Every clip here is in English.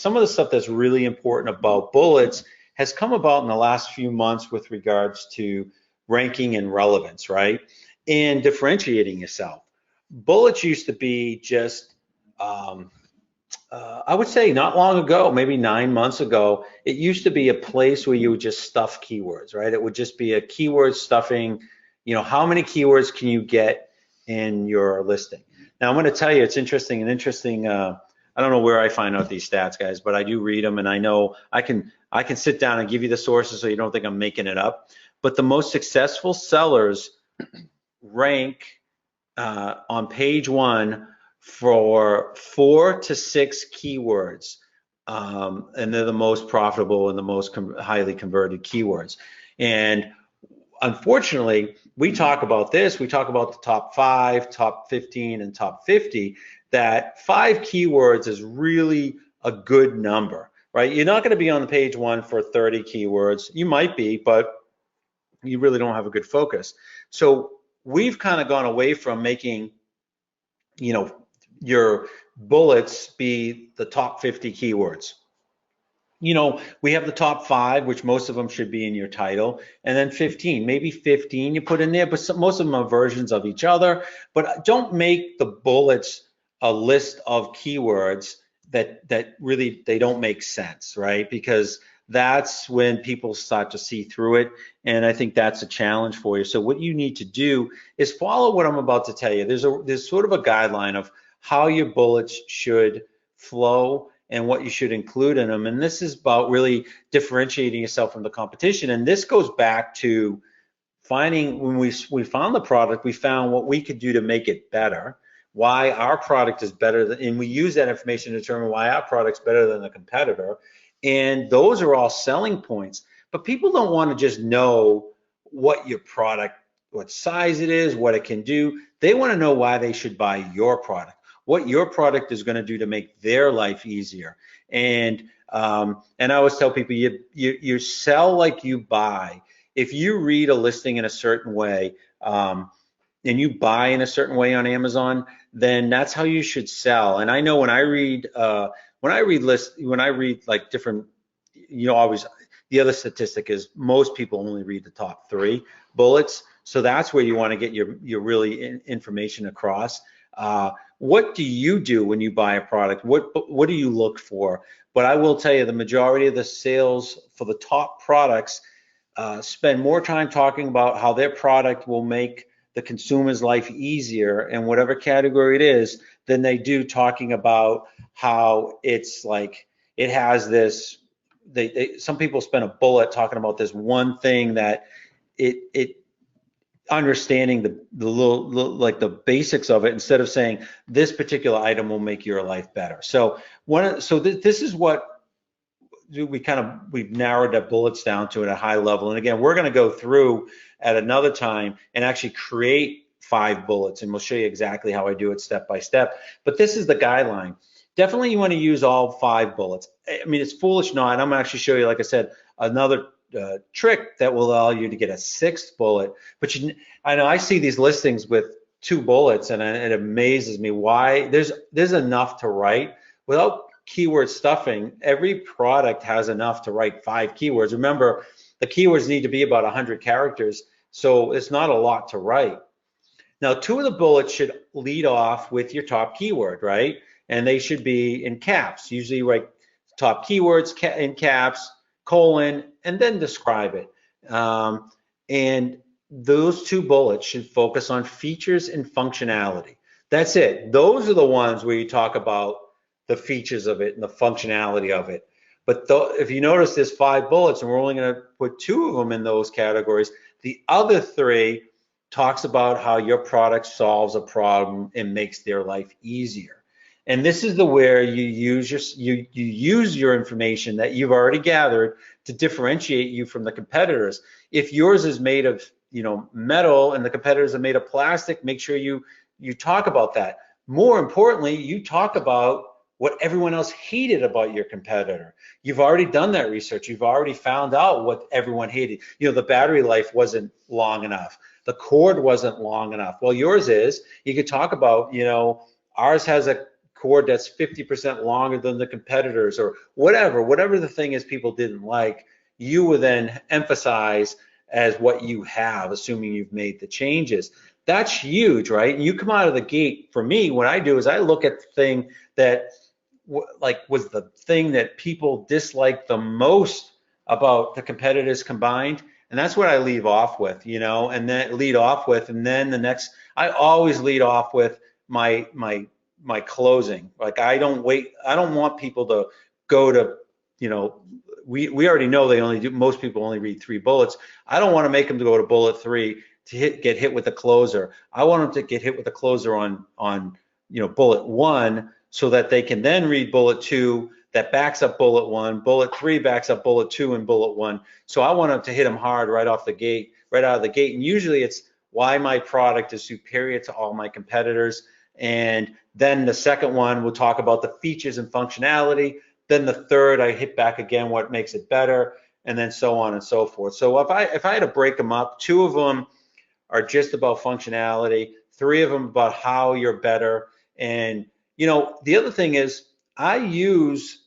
some of the stuff that's really important about bullets has come about in the last few months with regards to ranking and relevance, right? And differentiating yourself. Bullets used to be just, I would say not long ago, maybe 9 months ago, it used to be a place where you would just stuff keywords, right? It would just be a keyword stuffing, how many keywords can you get in your listing? Now I'm going to tell you, it's interesting, I don't know where I find out these stats, guys, but I do read them, and I know I can sit down and give you the sources so you don't think I'm making it up. But the most successful sellers rank on page one for 4 to 6 keywords, and they're the most profitable and the most highly converted keywords. And unfortunately, we talk about this, we talk about the top 5, top 15, and top 50, that 5 keywords is really a good number, right? You're not going to be on the page one for 30 keywords. You might be, but you really don't have a good focus. So we've kind of gone away from making, your bullets be the top 50 keywords. We have the top 5, which most of them should be in your title, and then 15, maybe 15 you put in there, but most of them are versions of each other. But don't make the bullets a list of keywords that really, they don't make sense, right? Because that's when people start to see through it, and I think that's a challenge for you. So what you need to do is follow what I'm about to tell you. There's sort of a guideline of how your bullets should flow and what you should include in them. And this is about really differentiating yourself from the competition. And this goes back to finding, when we found the product, we found what we could do to make it better, why our product is better than, and we use that information to determine why our product's better than the competitor. And those are all selling points. But people don't want to just know what your product, what size it is, what it can do. They want to know why they should buy your product, what your product is going to do to make their life easier. And I always tell people, you sell like you buy. If you read a listing in a certain way, and you buy in a certain way on Amazon, then that's how you should sell. And I know when I read like different, always, the other statistic is most people only read the top 3 bullets. So that's where you want to get your really information across. What do you do when you buy a product? What do you look for? But I will tell you, the majority of the sales for the top products spend more time talking about how their product will make the consumer's life easier in whatever category it is than they do talking about how it's like, it has this, some people spend a bullet talking about this one thing that it understanding the little like the basics of it, instead of saying this particular item will make your life better. So this is what we've narrowed the bullets down to at a high level. And again, we're going to go through at another time and actually create 5 bullets, and we'll show you exactly how I do it step by step. But this is the guideline. Definitely you want to use all 5 bullets. I mean, it's foolish not. I'm going to actually show you, like I said, another trick that will allow you to get a 6th bullet. But I know I see these listings with 2 bullets, and it amazes me why there's enough to write without keyword stuffing. Every product has enough to write 5 keywords. Remember, the keywords need to be about 100 characters, so it's not a lot to write. Now, 2 of the bullets should lead off with your top keyword, right? And they should be in caps. Usually write top keywords in caps, colon, and then describe it. And those 2 bullets should focus on features and functionality. That's it. Those are the ones where you talk about the features of it and the functionality of it. But if you notice, there's 5 bullets, and we're only going to put 2 of them in those categories. The other 3 talks about how your product solves a problem and makes their life easier. And this is where you use your information that you've already gathered to differentiate you from the competitors. If yours is made of metal and the competitors are made of plastic, make sure you talk about that. More importantly, you talk about what everyone else hated about your competitor. You've already done that research. You've already found out what everyone hated. The battery life wasn't long enough. The cord wasn't long enough. Well, yours is. You could talk about, ours has a cord that's 50% longer than the competitors, or whatever the thing is people didn't like, you will then emphasize as what you have, assuming you've made the changes. That's huge, right? And you come out of the gate, for me, what I do is I look at the thing that was the thing that people disliked the most about the competitors combined, and that's what I leave off with, and then the next, I always lead off with my closing. Like, I don't want people to go to, we already know most people only read 3 bullets. I don't want to make them to go to bullet 3 to get hit with a closer. I want them to get hit with a closer on bullet 1, so that they can then read bullet 2 that backs up bullet 1, bullet 3 backs up bullet 2 and bullet 1. So I want them to hit them hard right out of the gate. And usually it's why my product is superior to all my competitors. And then the second one, we'll talk about the features and functionality. Then the third, I hit back again what makes it better, and then so on and so forth. So if I had to break them up, 2 of them are just about functionality, 3 of them about how you're better. And the other thing is, I use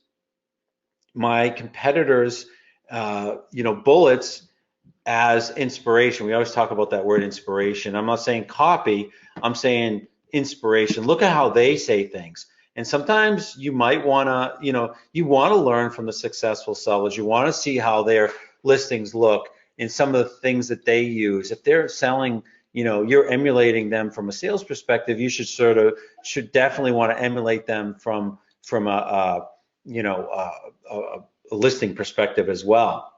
my competitors' bullets as inspiration. We always talk about that word inspiration. I'm not saying copy, I'm saying inspiration. Look at how they say things. And sometimes you might want to, you want to learn from the successful sellers. You want to see how their listings look and some of the things that they use. If they're selling, you're emulating them from a sales perspective, you should definitely want to emulate them from a listing perspective as well.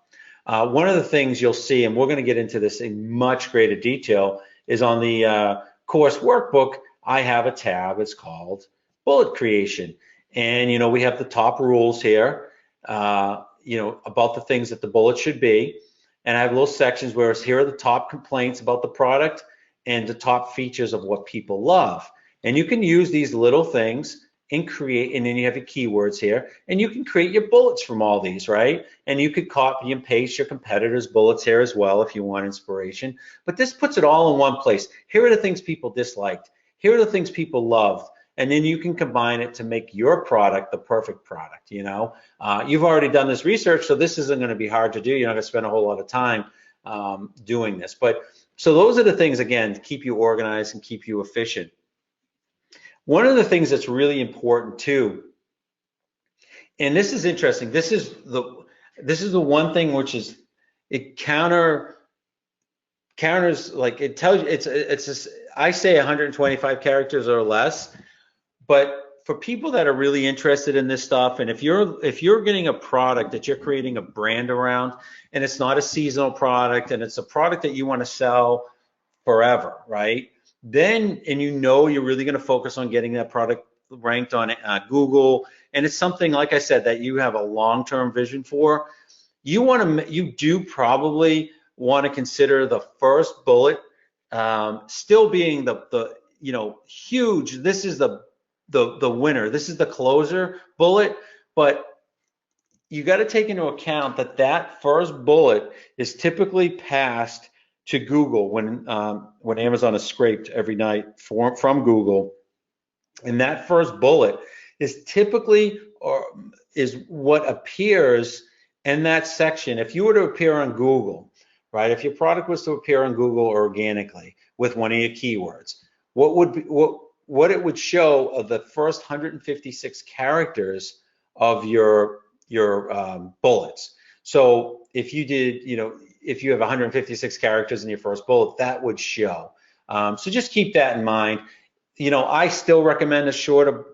One of the things you'll see, and we're going to get into this in much greater detail, is on the course workbook, I have a tab. It's called Bullet Creation. And, we have the top rules here, about the things that the bullet should be. And I have little sections where here are the top complaints about the product and the top features of what people love. And you can use these little things and create, and then you have your keywords here, and you can create your bullets from all these, right? And you could copy and paste your competitors' bullets here as well if you want inspiration. But this puts it all in one place. Here are the things people disliked. Here are the things people loved. And then you can combine it to make your product the perfect product. You've already done this research, so this isn't going to be hard to do. You're not going to spend a whole lot of time doing this. But so those are the things, again, to keep you organized and keep you efficient. One of the things that's really important too, and this is interesting, this is the one thing which is, it counters, like, it tells you, it's just, I say 125 characters or less, but for people that are really interested in this stuff, and if you're getting a product that you're creating a brand around, and it's not a seasonal product, and it's a product that you want to sell forever, right? Then, and you're really going to focus on getting that product ranked on Google, and it's something, like I said, that you have a long-term vision for. You do probably want to consider the first bullet still being the huge. This is the winner. This is the closer bullet, but you got to take into account that first bullet is typically passed to Google when Amazon is scraped every night from Google, and that first bullet is typically is what appears in that section. If you were to appear on Google, right? If your product was to appear on Google organically with one of your keywords, what it would show of the first 156 characters of your bullets. So if you did, if you have 156 characters in your first bullet, that would show. So just keep that in mind. I still recommend a shorter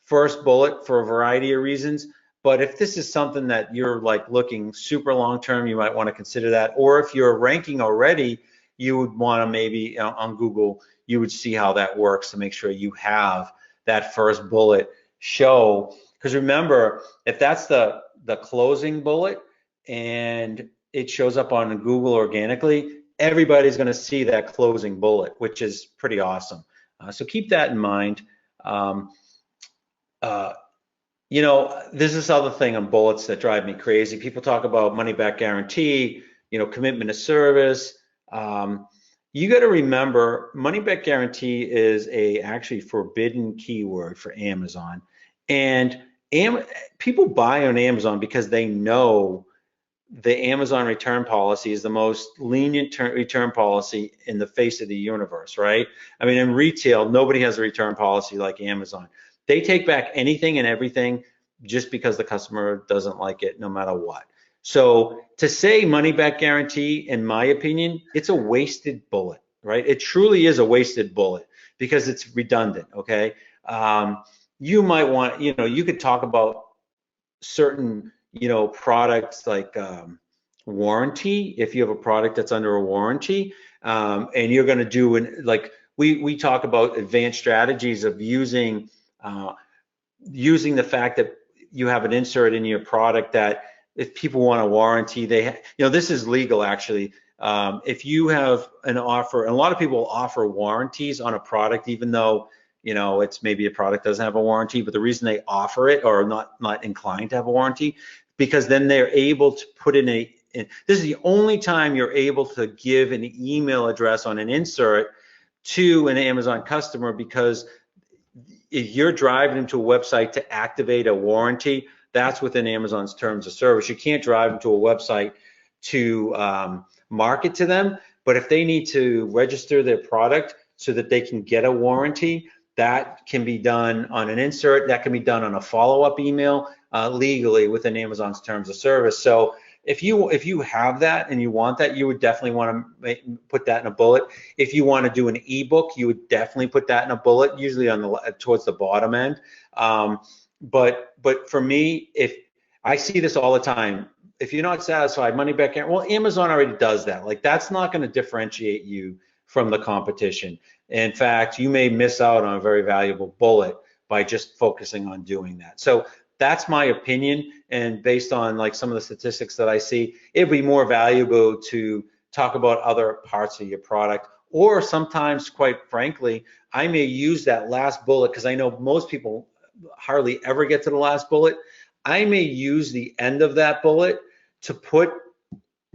first bullet for a variety of reasons. But if this is something that you're like looking super long term, you might want to consider that. Or if you're ranking already, you would want to maybe on Google, you would see how that works to make sure you have that first bullet show. Because remember, if that's the closing bullet and it shows up on Google organically, everybody's going to see that closing bullet, which is pretty awesome. So keep that in mind. There's this other thing on bullets that drive me crazy. People talk about money back guarantee, commitment to service. you got to remember, money back guarantee is a actually forbidden keyword for Amazon, and Am people buy on Amazon because they know the Amazon return policy is the most lenient return policy in the face of the universe, right? I mean, in retail, nobody has a return policy like Amazon. They take back anything and everything just because the customer doesn't like it, no matter what. So to say money back guarantee, in my opinion, it's a wasted bullet, right? It truly is a wasted bullet because it's redundant, okay? You might want, you could talk about certain, products like warranty. If you have a product that's under a warranty, and you're going to do like we talk about advanced strategies of using using the fact that you have an insert in your product that if people want a warranty, this is legal actually. If you have an offer, and a lot of people offer warranties on a product, even though it's maybe a product doesn't have a warranty, but the reason they offer it or not inclined to have a warranty, because then they're able to put in this is the only time you're able to give an email address on an insert to an Amazon customer, because if you're driving them to a website to activate a warranty, that's within Amazon's terms of service. You can't drive them to a website to market to them, but if they need to register their product so that they can get a warranty, that can be done on an insert, that can be done on a follow-up email legally within Amazon's terms of service. So if you have that and you want that, you would definitely want to put that in a bullet. If you want to do an ebook, you would definitely put that in a bullet, usually on towards the bottom end. But for me, if I see this all the time, if you're not satisfied, money back guarantee. Well, Amazon already does that. Like, that's not going to differentiate you from the competition. In fact, you may miss out on a very valuable bullet by just focusing on doing that. So that's my opinion, and based on like some of the statistics that I see, it'd be more valuable to talk about other parts of your product, or sometimes, quite frankly, I may use that last bullet, because I know most people hardly ever get to the last bullet. I may use the end of that bullet to put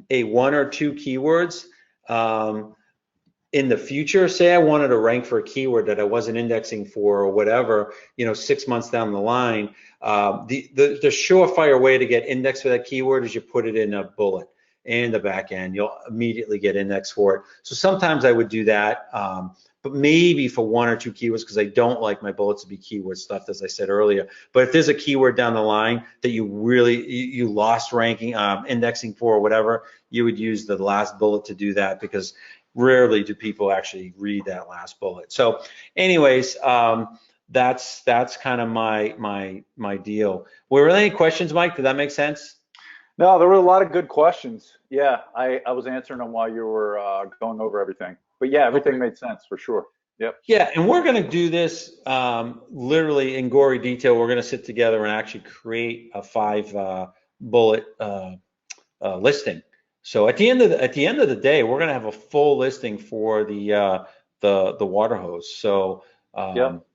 a 1 or 2 keywords in the future. Say I wanted to rank for a keyword that I wasn't indexing for or whatever, 6 months down the line, the surefire way to get indexed for that keyword is you put it in a bullet and the back end. You'll immediately get indexed for it. So sometimes I would do that, but maybe for 1 or 2 keywords, because I don't like my bullets to be keyword stuffed, as I said earlier. But if there's a keyword down the line that you lost ranking, indexing for or whatever, you would use the last bullet to do that, because rarely do people actually read that last bullet. So anyways, that's kind of my deal. Were there any questions, Mike? Did that make sense? No, there were a lot of good questions. Yeah, I was answering them while you were going over everything. But yeah, everything made sense for sure. Yep. Yeah, and we're going to do this literally in gory detail. We're going to sit together and actually create a 5 bullet listing. So at the end of the day, we're going to have a full listing for the water hose. So Yep.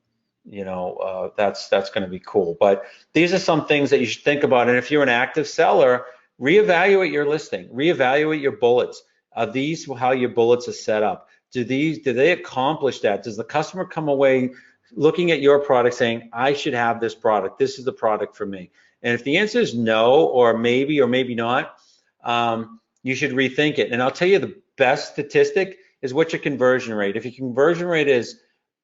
that's going to be cool. But these are some things that you should think about. And if you're an active seller, reevaluate your listing, reevaluate your bullets. Are these how your bullets are set up? Do they accomplish that? Does the customer come away looking at your product saying, I should have this product, this is the product for me? And if the answer is no, or maybe not, you should rethink it. And I'll tell you, the best statistic is what's your conversion rate. If your conversion rate is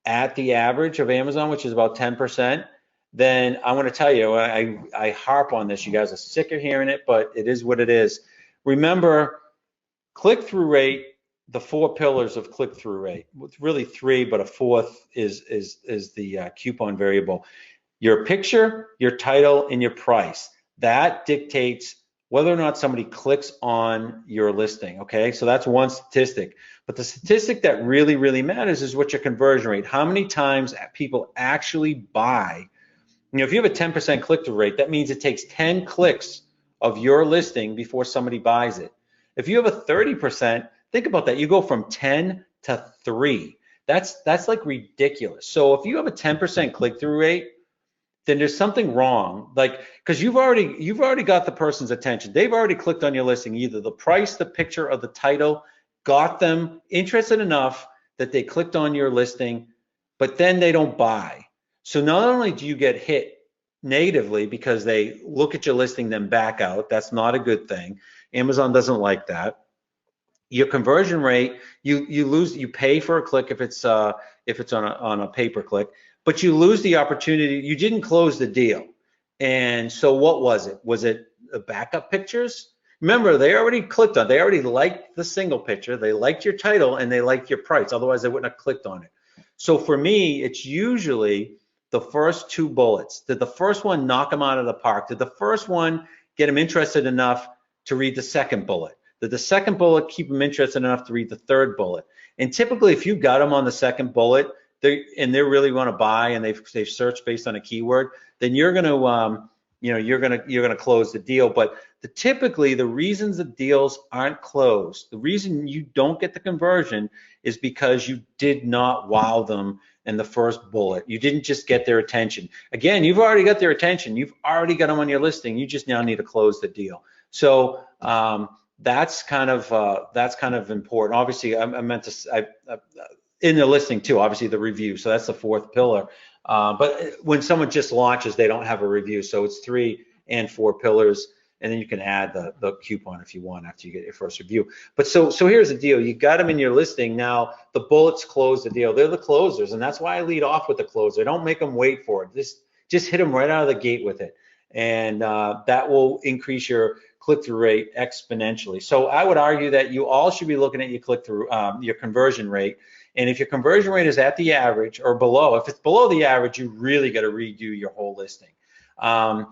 at the average of Amazon, which is about 10%, then I want to tell you, I harp on this. You guys are sick of hearing it, but it is what it is. Remember, click-through rate, the 4 pillars of click-through rate. It's really 3, but a 4th is the coupon variable. Your picture, your title, and your price. That dictates whether or not somebody clicks on your listing, okay? So that's one statistic. But the statistic that really, really matters is what's your conversion rate. How many times people actually buy? If you have a 10% click-through rate, that means it takes 10 clicks of your listing before somebody buys it. If you have a 30%, think about that. You go from 10 to 3. That's like ridiculous. So if you have a 10% click-through rate, then there's something wrong, like, because you've already got the person's attention. They've already clicked on your listing, either the price, the picture, or the title, got them interested enough that they clicked on your listing, but then they don't buy. So not only do you get hit negatively because they look at your listing then back out, that's not a good thing. Amazon doesn't like that. Your conversion rate, you lose, you pay for a click if it's on a pay-per-click, but you lose the opportunity. You didn't close the deal. And so what was it? Was it backup pictures? Remember, they already clicked on, they already liked the single picture, they liked your title, and they liked your price. Otherwise, they wouldn't have clicked on it. So for me, it's usually the first two bullets. Did the first one knock them out of the park? Did the first one get them interested enough to read the second bullet? Did the second bullet keep them interested enough to read the third bullet? And typically, if you got them on the second bullet, they really want to buy, and they've searched based on a keyword, then you're going to you're going to close the deal. But typically, the reasons the deals aren't closed, the reason you don't get the conversion is because you did not wow them in the first bullet. You didn't just get their attention. Again, you've already got their attention. You've already got them on your listing. You just now need to close the deal. So that's kind of important. Obviously, I meant to in the listing too. Obviously, the review. So that's the fourth pillar. But when someone just launches, they don't have a review. So it's 3 and 4 pillars, and then you can add the coupon if you want after you get your first review. But so here's the deal. You got them in your listing. Now the bullets close the deal. They're the closers, and that's why I lead off with the closer. Don't make them wait for it. Just hit them right out of the gate with it, and that will increase your click-through rate exponentially. So I would argue that you all should be looking at your click-through, your conversion rate. And if your conversion rate is at the average or below, if it's below the average, you really got to redo your whole listing. And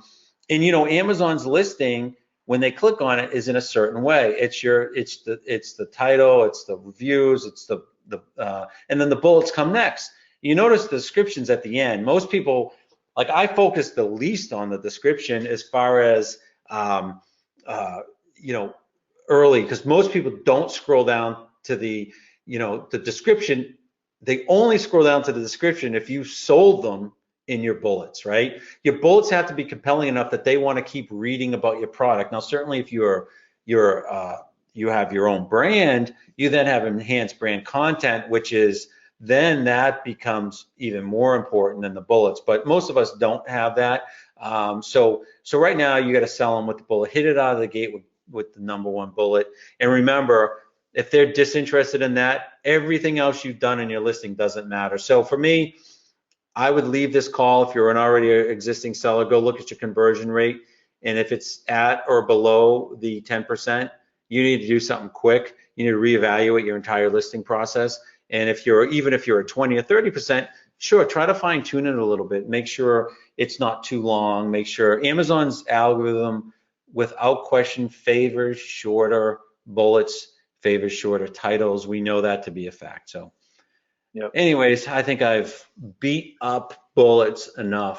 Amazon's listing, when they click on it, is in a certain way. It's the title, it's the reviews, it's and then the bullets come next. You notice the descriptions at the end. Most people, like I focus the least on the description as far as early, because most people don't scroll down to the description. They only scroll down to the description if you sold them in your bullets, right? Your bullets have to be compelling enough that they want to keep reading about your product. Now, certainly if you have your own brand, you then have enhanced brand content, which is then that becomes even more important than the bullets. But most of us don't have that. So right now you got to sell them with the bullet. Hit it out of the gate with the number 1 bullet. And remember, if they're disinterested in that, everything else you've done in your listing doesn't matter. So for me, I would leave this call. If you're an already existing seller, go look at your conversion rate. And if it's at or below the 10%, you need to do something quick. You need to reevaluate your entire listing process. And even if you're at 20 or 30%, sure, try to fine tune it a little bit. Make sure it's not too long. Make sure Amazon's algorithm, without question, favors shorter bullets, favors shorter titles. We know that to be a fact. So, anyways, I think I've beat up bullets enough.